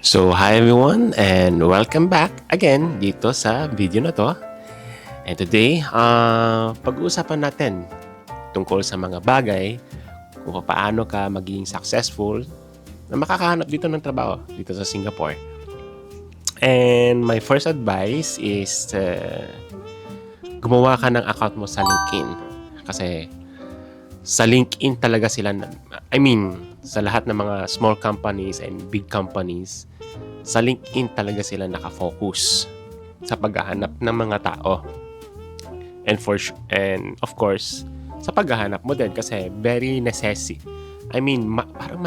Hi everyone and welcome back again dito sa video na to. And today, pag-uusapan natin tungkol sa mga bagay kung paano ka maging successful na makakahanap dito ng trabaho dito sa Singapore. And my first advice is gumawa ka ng account mo sa LinkedIn. Kasi sa LinkedIn talaga sila, sa lahat ng mga small companies and big companies, sa LinkedIn talaga sila nakafocus sa paghahanap ng mga tao. And of course, sa paghahanap mo din kasi very necessary. Parang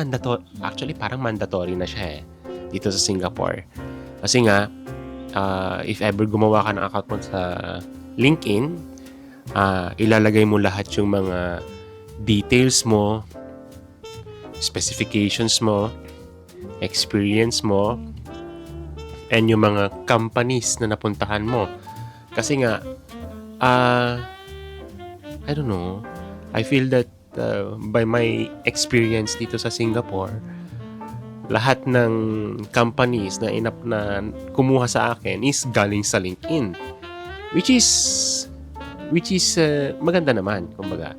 mandatory na siya dito sa Singapore. Kasi nga, if ever gumawa ka ng account mo sa LinkedIn, ilalagay mo lahat yung mga details mo, specifications mo, experience mo, and yung mga companies na napuntahan mo. Kasi nga, I don't know, I feel that by my experience dito sa Singapore, lahat ng companies na kumuha sa akin is galing sa LinkedIn. Which is maganda naman, kumbaga.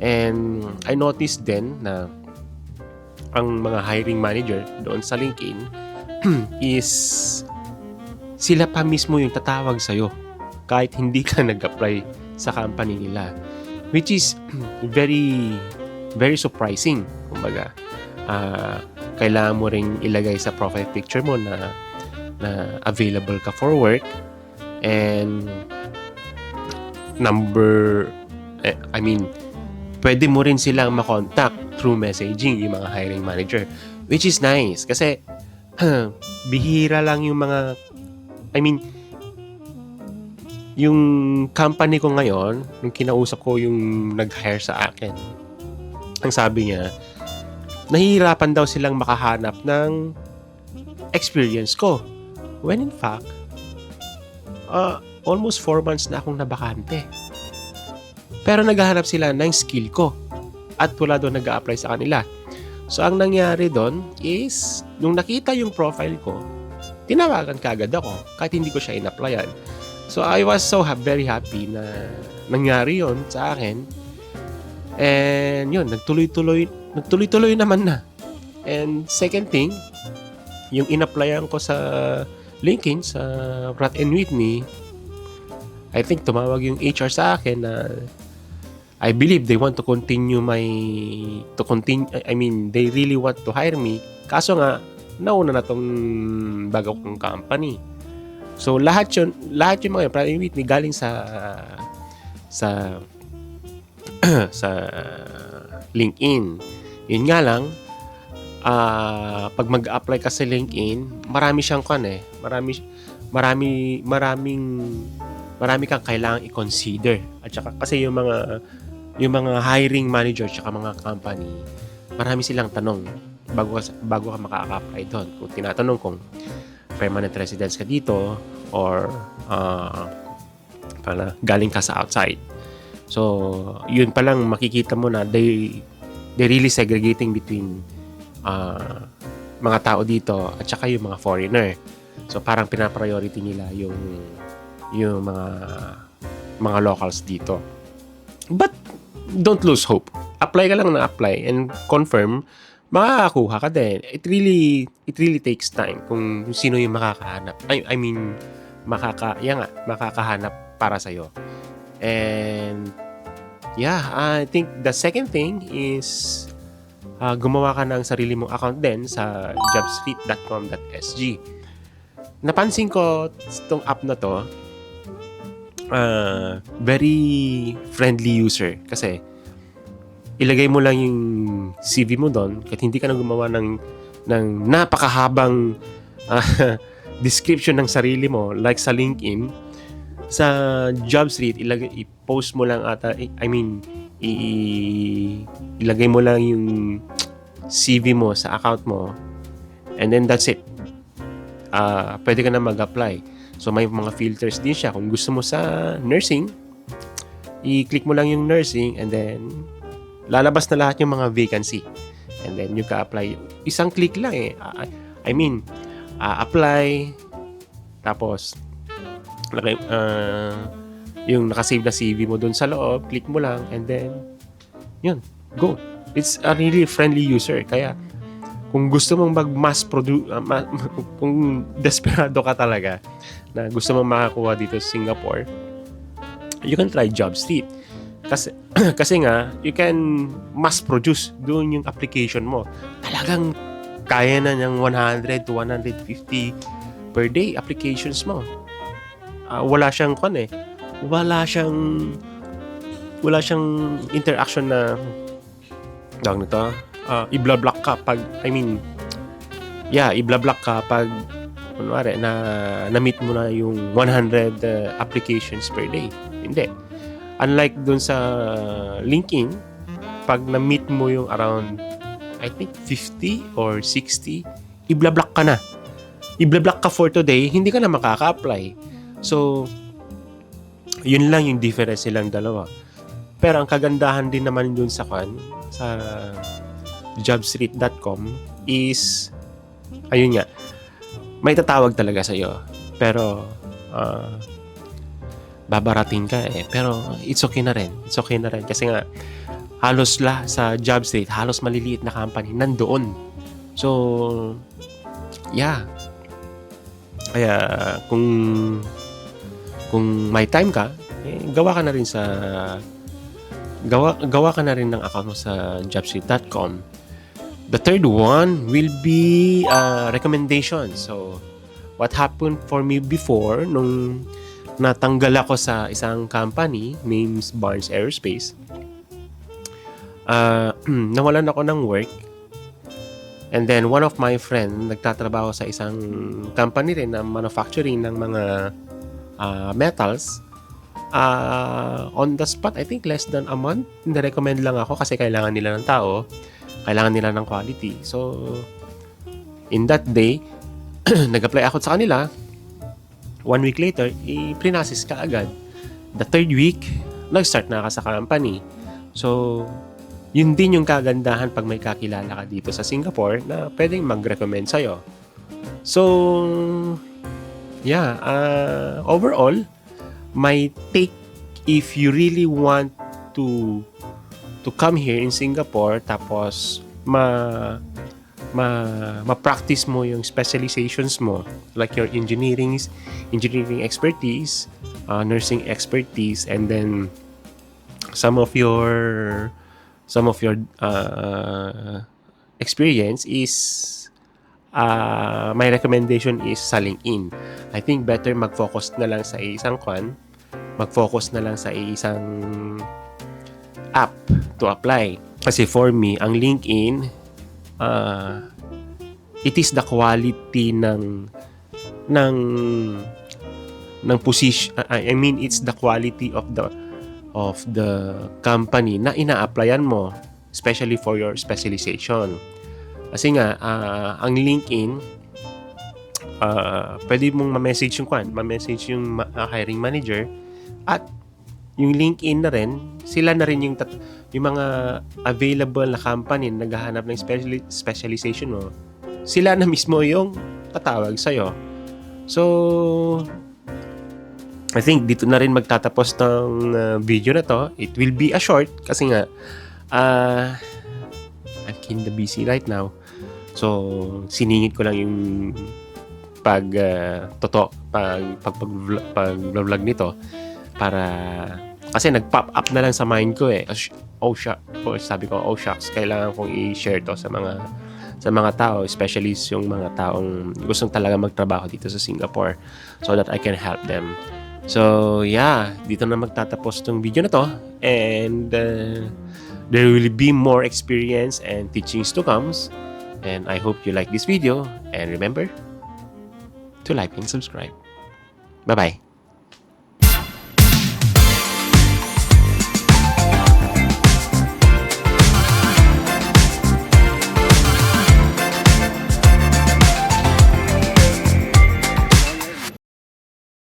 And I noticed din na ang mga hiring manager doon sa LinkedIn is sila pa mismo yung tatawag sa'yo kahit hindi ka nag-apply sa company nila, which is very very surprising. Kumbaga, kailangan mo ring ilagay sa profile picture mo na available ka for work, and pwede mo rin silang makontak through messaging, yung mga hiring manager, which is nice kasi bihira lang yung yung company ko ngayon, nung kinausap ko yung nag-hire sa akin, ang sabi niya, nahihirapan daw silang makahanap ng experience ko. When in fact, almost 4 months na akong nabakante. Pero naghahanap sila ng skill ko at wala doon nag-a-apply sa kanila. So, ang nangyari doon is, nung nakita yung profile ko, tinawagan kaagad ako kahit hindi ko siya in-applyan. So, I was so very happy na nangyari yon sa akin. And yun, nagtuloy-tuloy naman na. And second thing, yung in-applyan ko sa LinkedIn, sa Pratt & Whitney, I think tumawag yung HR sa akin na I believe they want to continue they really want to hire me. Kaso nga, nauna na tong bago kong company. So, lahat yung mga Pratt & Whitney galing sa sa LinkedIn. Yun nga lang, pag mag-apply ka sa LinkedIn, marami siyang marami kang kailangang i-consider. At saka kasi yung mga hiring manager at mga company, marami silang tanong bago ka makaka-apply doon. Kung tinatanong kung permanent residence ka dito or galing ka sa outside. So, yun pa lang makikita mo na they really segregating between mga tao dito at saka yung mga foreigner. So, parang pina-priority nila yung mga locals dito. But don't lose hope. Apply ka lang na apply and confirm, makakakuha ka din. It really takes time kung sino yung makakahanap. Makakahanap para sa'yo. And yeah, I think the second thing is gumawa ka ng sarili mong account din sa jobstreet.com.sg. Napansin ko itong app na to, very friendly user kasi ilagay mo lang yung CV mo doon kahit hindi ka na gumawa ng napakahabang description ng sarili mo like sa LinkedIn. Sa Jobstreet, i-post mo lang ilagay mo lang yung CV mo sa account mo, and then that's it. Pwede ka na mag-apply. So, may mga filters din siya. Kung gusto mo sa nursing, i-click mo lang yung nursing, and then lalabas na lahat yung mga vacancy. And then you ka-apply. Isang click lang apply, tapos yung nakasave na CV mo dun sa loob, click mo lang, and then yun, go. It's a really friendly user. Kaya kung gusto mong mag-mass produce, kung desperado ka talaga na gusto mong makakuha dito sa Singapore, you can try JobStreet. Kasi kasi nga, you can mass produce doon yung application mo. Talagang kaya na niyang 100 to 150 per day applications mo. Wala siyang wala siyang interaction na tawag nito, i-block ka pag i-block ka pag kunwari na-meet mo na yung 100 applications per day. Hindi. Unlike dun sa LinkedIn, pag na-meet mo yung around I think 50 or 60, i-block ka na. I-block ka for today, hindi ka na makaka-apply. So, yun lang yung difference nilang dalawa. Pero ang kagandahan din naman dun sa jobstreet.com is ayun nga, may tatawag talaga sa iyo. Pero babarating ka pero it's okay na rin. It's okay na rin kasi nga halos sa JobStreet, halos maliliit na company nandoon. So yeah. Kaya kung may time ka, gawa ka na rin ng account mo sa jobstreet.com. The third one will be recommendation. So, what happened for me before nung natanggal ako sa isang company named Barnes Aerospace, nawalan ako ng work. And then, one of my friend, nagtatrabaho sa isang company rin na manufacturing ng mga metals. On the spot, I think less than a month, nirecommend lang ako kasi kailangan nila ng tao. Kailangan nila ng quality. So, in that day, nag-apply ako sa kanila. 1 week later, i-prinasis ka agad. The third week, nag-start na ka sa company. So, yun din yung kagandahan pag may kakilala ka dito sa Singapore na pwedeng mag-recommend sa'yo. So, yeah, overall, my take, if you really want to come here in Singapore tapos ma-practice mo yung specializations mo, like your engineering expertise, nursing expertise, and then some of your experience is my recommendation is sa LinkedIn. I think better mag-focus na lang sa isang app to apply. Kasi for me, ang LinkedIn, it is the quality ng position. I mean, it's the quality of the company na ina-applyan mo, especially for your specialization. Kasi nga, ang LinkedIn, pwede mong ma-message yung hiring manager, at yung LinkedIn na rin, sila na rin yung mga available na company na naghahanap ng specialization mo, sila na mismo yung tatawag sa'yo. So, I think dito na rin magtatapos ng video na to. It will be a short kasi nga I'm kinda busy right now. So, siningit ko lang yung pag-vlog nito para kasi nag-pop up na lang sa mind ko sabi ko, shucks, kailangan kong i-share to sa mga tao, especially yung mga taong gustong talaga magtrabaho dito sa Singapore so that I can help them. So, yeah, dito na magtatapos tong video na to, and there will be more experience and teachings to come. And I hope you like this video, and remember to like and subscribe. Bye-bye.